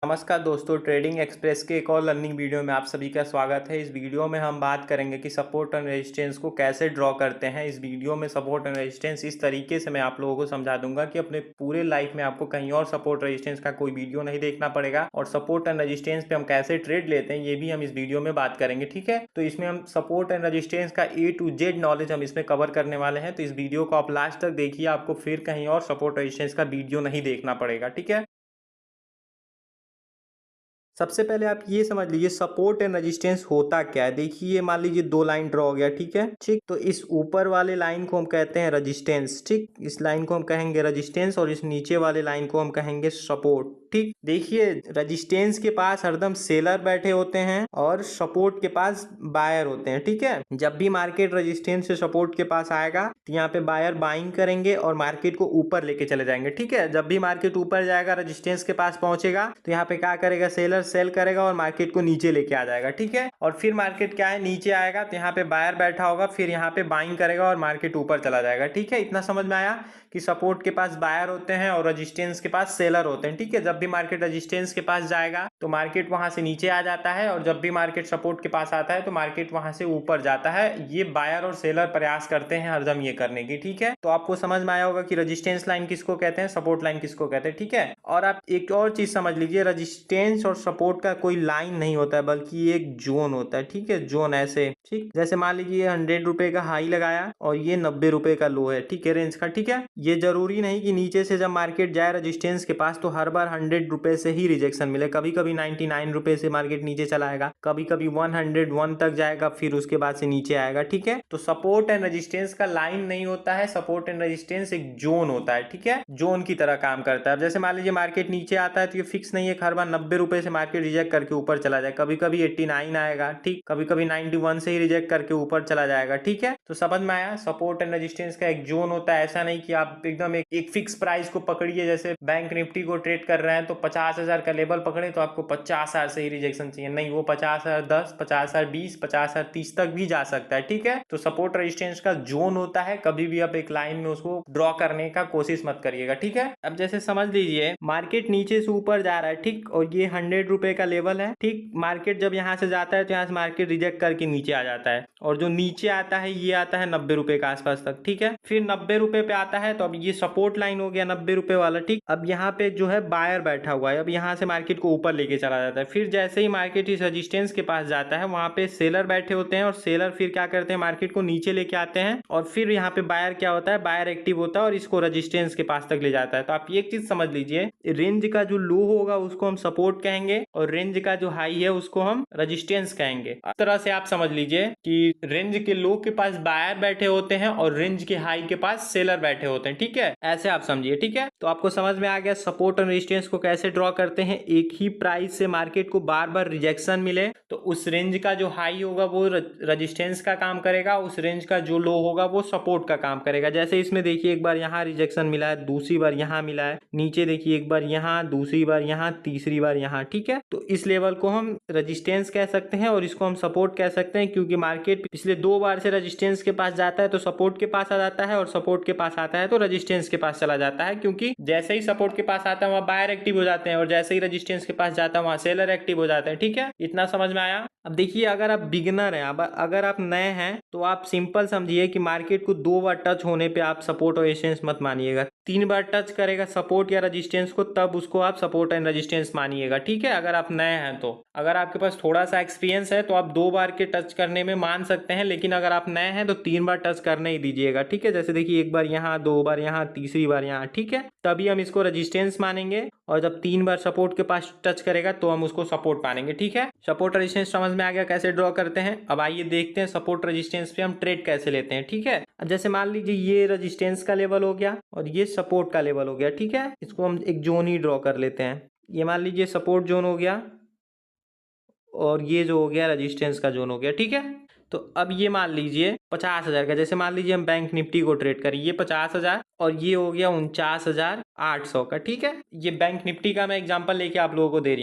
नमस्कार दोस्तों, trading express के एक और लर्निंग वीडियो में आप सभी का स्वागत है। इस वीडियो में हम बात करेंगे कि सपोर्ट एंड रेजिस्टेंस को कैसे ड्रॉ करते हैं। इस वीडियो में सपोर्ट एंड रेजिस्टेंस इस तरीके से मैं आप लोगों को समझा दूंगा कि अपने पूरे लाइफ में आपको कहीं और सपोर्ट रेजिस्टेंस का कोई वीडियो नहीं देखना पड़ेगा। और सपोर्ट एंड रेजिस्टेंस पे हम कैसे ट्रेड लेते हैं ये भी हम इस वीडियो में बात करेंगे, ठीक है। तो इसमें हम सपोर्ट एंड रेजिस्टेंस का A to Z नॉलेज हम इसमें कवर करने वाले हैं। तो इस वीडियो को आप लास्ट तक देखिए, आपको फिर कहीं और सपोर्ट रेजिस्टेंस का वीडियो नहीं देखना पड़ेगा, ठीक है। सबसे पहले आप ये समझ लीजिए सपोर्ट एंड रेजिस्टेंस होता क्या है। देखिए, मान लीजिए दो लाइन ड्रॉ हो गया, ठीक है। ठीक, तो इस ऊपर वाले लाइन को हम कहते हैं रेजिस्टेंस, ठीक। इस लाइन को हम कहेंगे रेजिस्टेंस और इस नीचे वाले लाइन को हम कहेंगे सपोर्ट, ठीक। देखिए, रेजिस्टेंस के पास हरदम सेलर बैठे होते हैं और सपोर्ट के पास बायर होते हैं, ठीक है। जब भी मार्केट रेजिस्टेंस से सपोर्ट के पास आएगा तो यहाँ पे बायर बाइंग करेंगे और मार्केट को ऊपर लेके चले जाएंगे, ठीक है। जब भी मार्केट ऊपर जाएगा, रेजिस्टेंस के पास पहुंचेगा तो यहाँ पे क्या करेगा, सेलर सेल करेगा और मार्केट को नीचे लेके आ जाएगा, ठीक है। और फिर मार्केट क्या है, नीचे आएगा तो यहाँ पे बायर बैठा होगा, फिर यहाँ पे बाइंग करेगा और मार्केट ऊपर चला जाएगा, ठीक है। इतना समझ में आया कि सपोर्ट के पास बायर होते हैं और रेजिस्टेंस के पास सेलर होते हैं, ठीक है। जब भी मार्केट रेजिस्टेंस के पास जाएगा तो मार्केट वहां से नीचे आ जाता है और जब भी मार्केट सपोर्ट के पास आता है तो मार्केट वहां से ऊपर जाता है। ये बायर और सेलर प्रयास करते हैं हरदम ये करने की, ठीक है। तो आपको समझ में आया होगा कि रेजिस्टेंस लाइन किसको कहते हैं, सपोर्ट लाइन किसको कहते हैं, ठीक है। और आप एक और चीज समझ लीजिए, रेजिस्टेंस और सपोर्ट का कोई लाइन नहीं होता है बल्कि एक जोन होता है, ठीक है। जोन ऐसे, ठीक। जैसे मान लीजिए 100 रुपए का हाई लगाया और ये 90 रुपए का लो है, ठीक है, रेंज का, ठीक है। ये जरूरी नहीं कि नीचे से जब मार्केट जाए रेजिस्टेंस के पास तो हर बार 100 रुपए से ही रिजेक्शन मिले। कभी कभी 99 रुपए से मार्केट नीचे चला आएगा, कभी कभी 101 तक जाएगा, फिर उसके बाद से नीचे आएगा, ठीक है। तो सपोर्ट एंड रेजिस्टेंस का लाइन नहीं होता है, सपोर्ट एंड रेजिस्टेंस एक जोन होता है, ठीक है। जोन की तरह काम करता है। जैसे मान लीजिए मार्केट नीचे आता है तो ये फिक्स नहीं है हर बार 90 रुपए से मार्केट रिजेक्ट करके ऊपर चला जाए। कभी कभी 89 आएगा, ठीक। कभी कभी 91 से ही रिजेक्ट करके ऊपर चला जाएगा, ठीक है। तो समझ में आया, सपोर्ट एंड रेजिस्टेंस का एक जोन होता है। ऐसा नहीं कि आप एकदम एक फिक्स प्राइस को पकड़िए। जैसे बैंक निफ्टी को ट्रेड कर रहे हैं तो 50,000 का लेवल पकड़े तो आपको 50,000 से ही रिजेक्शन चाहिए, नहीं, वो 50,010, 50,020, 50,030 तक भी जा सकता है, ठीक है। तो सपोर्ट रेजिस्टेंस का जोन होता है, कभी भी आप एक लाइन में उसको ड्रॉ करने का कोशिश मत करिएगा, ठीक है। अब जैसे समझ लीजिए मार्केट नीचे से ऊपर जा रहा है, ठीक, और ये 100 रुपए का लेवल है, ठीक। मार्केट जब यहाँ से जाता है तो यहाँ से मार्केट रिजेक्ट करके नीचे आ जाता है और जो नीचे आता है ये आता है 90 रुपए के आसपास तक, ठीक है। फिर 90 रुपए पे आता है तो अब ये सपोर्ट लाइन हो गया 90 रुपए वाला, ठीक। अब यहाँ पे जो है बायर बैठा हुआ है, अब यहाँ से मार्केट को ऊपर लेके चला जाता है। फिर जैसे ही मार्केट इस रेजिस्टेंस के पास जाता है वहां पे सेलर बैठे होते हैं और सेलर फिर क्या करते हैं, मार्केट को नीचे लेके आते हैं और फिर यहाँ पे बायर क्या होता है, बायर एक्टिव होता है और इसको रेजिस्टेंस के पास तक ले जाता है। तो आप एक चीज समझ लीजिए, रेंज का जो लो होगा उसको हम सपोर्ट कहेंगे और रेंज का जो हाई है उसको हम रेजिस्टेंस कहेंगे। इस तरह से आप समझ लीजिए कि रेंज के लो के पास बायर बैठे होते हैं और रेंज के हाई के पास सेलर बैठे होते हैं, ठीक है। ऐसे आप समझिए, ठीक है। तो आपको समझ में आ गया सपोर्ट और रेजिस्टेंस को कैसे ड्रॉ करते हैं। एक ही प्राइस से मार्केट को बार बार रिजेक्शन मिले तो उस रेंज का जो हाई होगा वो रेजिस्टेंस का काम करेगा, उस रेंज का जो लो होगा वो सपोर्ट का काम करेगा। जैसे इसमें देखिए एक बार यहाँ रिजेक्शन मिला है, दूसरी बार यहाँ मिला है, नीचे देखिए एक बार यहाँ, दूसरी बार यहाँ, तीसरी बार यहाँ, ठीक है। तो इस लेवल को हम रेजिस्टेंस कह सकते हैं और इसको हम सपोर्ट कह सकते हैं, क्योंकि मार्केट पिछले 2 बार से रेजिस्टेंस के पास जाता है तो सपोर्ट के पास आ जाता है और सपोर्ट के पास आता है तो रेजिस्टेंस के पास चला जाता है, क्योंकि जैसे ही सपोर्ट के पास आता है वहां बायर एक्टिव हो जाते हैं और जैसे ही रेजिस्टेंस के पास जाता है वहां सेलर एक्टिव हो जाते हैं, ठीक है। इतना समझ में आया। अब देखिए, अगर आप बिगिनर हैं, अब अगर आप नए हैं तो आप सिंपल समझिए कि मार्केट को 2 बार टच होने पे आप सपोर्ट और रेजिस्टेंस मत मानिएगा। 3 बार टच करेगा सपोर्ट या रेजिस्टेंस को तब उसको आप सपोर्ट एंड रेजिस्टेंस मानिएगा, ठीक है। अगर आप नए हैं तो, अगर आपके पास थोड़ा सा एक्सपीरियंस है तो आप 2 बार के टच करने में मान सकते हैं, लेकिन अगर आप नए हैं तो 3 बार टच करने ही दीजिएगा, ठीक है। जैसे देखिए एक बार यहाँ, 2 बार यहाँ, तीसरी बार यहाँ, ठीक है। तभी हम इसको रेजिस्टेंस मानेंगे और जब 3 बार सपोर्ट के पास टच करेगा तो हम उसको सपोर्ट मानेंगे, ठीक है। सपोर्ट रेजिस्टेंस समझ में आ गया कैसे ड्रॉ करते हैं। अब आइए देखते हैं सपोर्ट रेजिस्टेंस पे हम ट्रेड कैसे लेते हैं, ठीक है। अब जैसे मान लीजिए ये रेजिस्टेंस का लेवल हो गया और ये सपोर्ट का लेवल हो गया, ठीक है। इसको हम एक जोन ही ड्रॉ कर लेते हैं। ये मान लीजिए सपोर्ट जोन हो गया और ये जो हो गया रेजिस्टेंस का जोन हो गया, ठीक है। तो अब ये मान लीजिए 50,000 का, जैसे मान लीजिए हम बैंक निफ्टी को ट्रेड करें, ये 50,000 और ये हो गया 49,800 का। ठीक है, ये बैंक निफ्टी का मैं एग्जांपल लेके आप लोगों को दे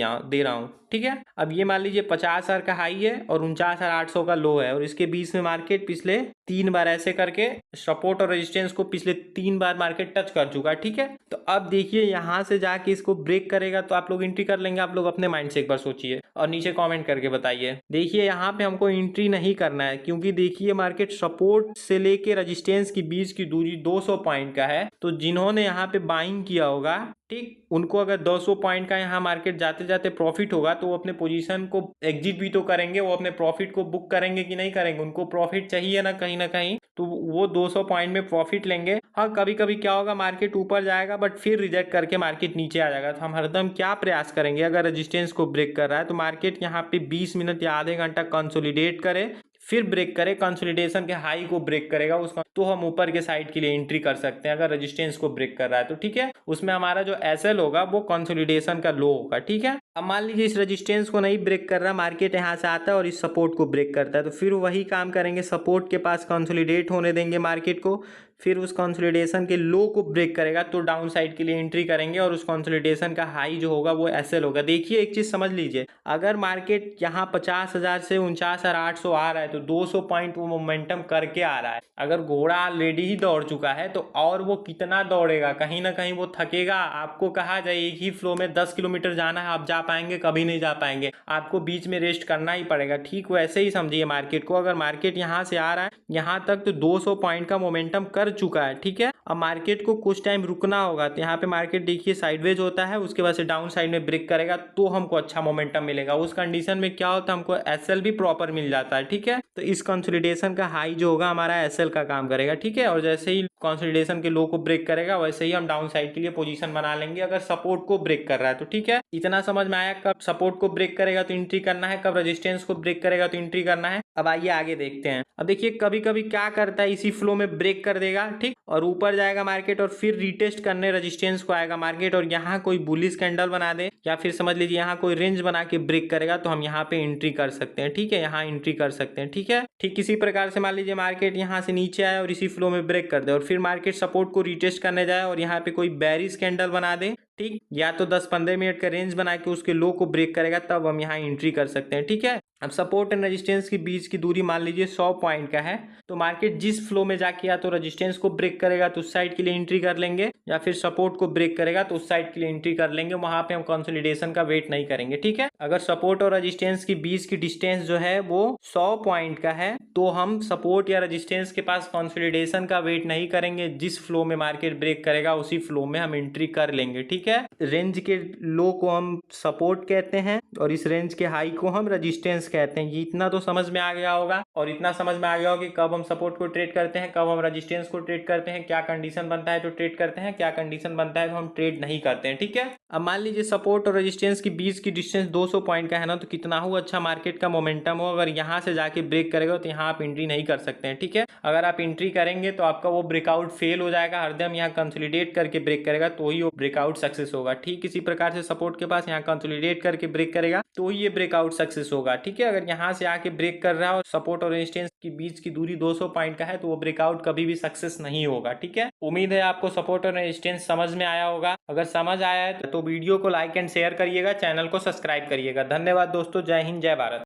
रहा हूँ। ठीक है, अब ये मान लीजिए 50,000 का हाई है और 49,800 का लो है, और इसके बीच में मार्केट पिछले 3 बार ऐसे करके सपोर्ट और रेजिस्टेंस को पिछले 3 बार मार्केट टच कर चुका है। ठीक है, तो अब देखिए यहाँ से जाके इसको ब्रेक करेगा तो आप लोग एंट्री कर लेंगे। आप लोग अपने माइंड से एक बार सोचिए और नीचे कमेंट करके बताइए। देखिए यहाँ पे हमको एंट्री नहीं करना है, क्योंकि देखिए मार्केट सपोर्ट से लेके रेजिस्टेंस की बीच की दूरी 200 पॉइंट का है। तो जिन्होंने यहाँ पे बाइंग किया होगा, ठीक, उनको अगर 200 पॉइंट का यहाँ मार्केट जाते जाते प्रॉफिट होगा तो वो अपने पोजीशन को एग्जिट भी तो करेंगे, वो अपने प्रॉफिट को बुक करेंगे कि नहीं करेंगे। उनको प्रॉफिट चाहिए ना कहीं ना कहीं, तो वो 200 पॉइंट में प्रॉफिट लेंगे। हाँ, कभी कभी क्या होगा, मार्केट ऊपर जाएगा बट फिर रिजेक्ट करके मार्केट नीचे आ जाएगा। तो हम हरदम क्या प्रयास करेंगे, अगर रेजिस्टेंस को ब्रेक कर रहा है तो मार्केट यहाँ पे 20 मिनट या आधे घंटा कंसोलिडेट करे, फिर ब्रेक करे, कंसोलिडेशन के हाई को ब्रेक करेगा उसका, तो हम ऊपर के साइड के लिए एंट्री कर सकते हैं अगर रेजिस्टेंस को ब्रेक कर रहा है तो। ठीक है, उसमें हमारा जो एसएल होगा वो कंसोलिडेशन का लो होगा। ठीक है, अब मान लीजिए इस रेजिस्टेंस को नहीं ब्रेक कर रहा, मार्केट यहाँ से आता है और इस सपोर्ट को ब्रेक करता है, तो फिर वही काम करेंगे, सपोर्ट के पास कंसोलिडेट होने देंगे मार्केट को, फिर उस कंसोलिडेशन के लो को ब्रेक करेगा तो डाउन साइड के लिए एंट्री करेंगे, और उस कंसोलिडेशन का हाई जो होगा वो एसएल होगा। देखिए एक चीज समझ लीजिए, अगर मार्केट यहाँ 50,000 से 49,800 आ रहा है तो 200 पॉइंट वो मोमेंटम करके आ रहा है। अगर घोड़ा ऑलरेडी ही दौड़ चुका है तो और वो कितना दौड़ेगा, कहीं ना कहीं वो थकेगा। आपको कहा जाए एक ही फ्लो में 10 किलोमीटर जाना है, आप जा पाएंगे? कभी नहीं जा पाएंगे, आपको बीच में रेस्ट करना ही पड़ेगा। ठीक वैसे ही समझिए मार्केट को, अगर मार्केट यहाँ से आ रहा है यहाँ तक तो 200 पॉइंट का मोमेंटम कर चुका है। ठीक है, अब मार्केट को कुछ टाइम रुकना होगा, तो यहाँ पे मार्केट देखिए साइडवेज होता है, उसके बाद से डाउन साइड में ब्रेक करेगा तो हमको अच्छा मोमेंटम मिलेगा। उस कंडीशन में क्या होता है, हमको एसएल भी प्रॉपर मिल जाता है। ठीक है, तो इस कंसोलिडेशन का हाई जो होगा हमारा एसएल का काम करेगा। ठीक है, और जैसे ही कंसोलिडेशन के लो को ब्रेक करेगा वैसे ही हम डाउन साइड के लिए पोजीशन बना लेंगे अगर सपोर्ट को ब्रेक कर रहा है तो। ठीक है, इतना समझ में आया, कब सपोर्ट को ब्रेक करेगा तो एंट्री करना है, कब रेजिस्टेंस को ब्रेक करेगा तो एंट्री करना है। अब आइए आगे देखते हैं। अब देखिए कभी कभी क्या करता है, इसी फ्लो में ब्रेक कर देगा, ठीक, और ऊपर जाएगा मार्केट और फिर रीटेस्ट करने रेजिस्टेंस को आएगा मार्केट, और यहाँ कोई बुलिश कैंडल बना दे या फिर समझ लीजिए यहाँ कोई रेंज बना के ब्रेक करेगा तो हम यहाँ पे एंट्री कर सकते हैं। ठीक है, यहाँ एंट्री कर सकते हैं। ठीक है, ठीक इसी प्रकार से मान लीजिए मार्केट यहाँ से नीचे आए और इसी फ्लो में ब्रेक कर दे, और फिर मार्केट सपोर्ट को रीटेस्ट करने जाए और यहाँ पे कोई बेरिश कैंडल बना दे, ठीक, या तो 10-15 मिनट का रेंज बना के उसके लो को ब्रेक करेगा, तब हम यहाँ एंट्री कर सकते हैं। ठीक है, अब सपोर्ट एंड रेजिस्टेंस के बीच की दूरी मान लीजिए 100 पॉइंट का है, तो मार्केट जिस फ्लो में जाके या तो रेजिस्टेंस को ब्रेक करेगा तो उस साइड के लिए एंट्री कर लेंगे, या फिर सपोर्ट को ब्रेक करेगा तो उस साइड के लिए एंट्री कर लेंगे। वहां पे हम कंसोलिडेशन का वेट नहीं करेंगे। ठीक है, अगर सपोर्ट और रेजिस्टेंस के बीच की डिस्टेंस जो है वो 100 पॉइंट का है तो हम सपोर्ट या रेजिस्टेंस के पास कंसोलिडेशन का वेट नहीं करेंगे, जिस फ्लो में मार्केट ब्रेक करेगा उसी फ्लो में हम एंट्री कर लेंगे। ठीक है, रेंज के लो को हम सपोर्ट कहते हैं और इस रेंज के हाई को हम रेजिस्टेंस कहते हैं। ये इतना तो समझ में आ गया होगा, और इतना समझ में आ गया होगा कि कब हम सपोर्ट को ट्रेड करते हैं, कब हम रेजिस्टेंस को ट्रेड करते हैं, क्या कंडीशन बनता है तो ट्रेड करते हैं, क्या कंडीशन बनता है तो हम ट्रेड नहीं करते हैं। ठीक है, अब मान लीजिए सपोर्ट और रेजिस्टेंस के बीच की डिस्टेंस 200 पॉइंट का है ना, तो कितना हो अच्छा मार्केट का मोमेंटम हो, अगर यहाँ से जाके ब्रेक करेगा तो यहाँ आप एंट्री नहीं कर सकते हैं। ठीक है, अगर आप एंट्री करेंगे तो आपका वो ब्रेकआउट फेल हो जाएगा। हरदम यहाँ कंसोलिडेट करके ब्रेक करेगा तो ही वो ब्रेकआउट सक्सेस होगा। ठीक इसी प्रकार से सपोर्ट के पास यहाँ कंसोलिडेट करके ब्रेक करेगा तो ही ये ब्रेकआउट सक्सेस होगा। ठीक है, अगर यहाँ से आके ब्रेक कर रहा है और सपोर्ट और रेजिस्टेंस के बीच की दूरी 200 पॉइंट का है तो वो ब्रेकआउट कभी भी सक्सेस नहीं होगा। ठीक है, उम्मीद है आपको सपोर्ट और रेजिस्टेंस समझ में आया होगा। अगर समझ आया है तो वीडियो को लाइक एंड शेयर करिएगा, चैनल को सब्सक्राइब करिएगा। धन्यवाद दोस्तों, जय हिंद, जय भारत।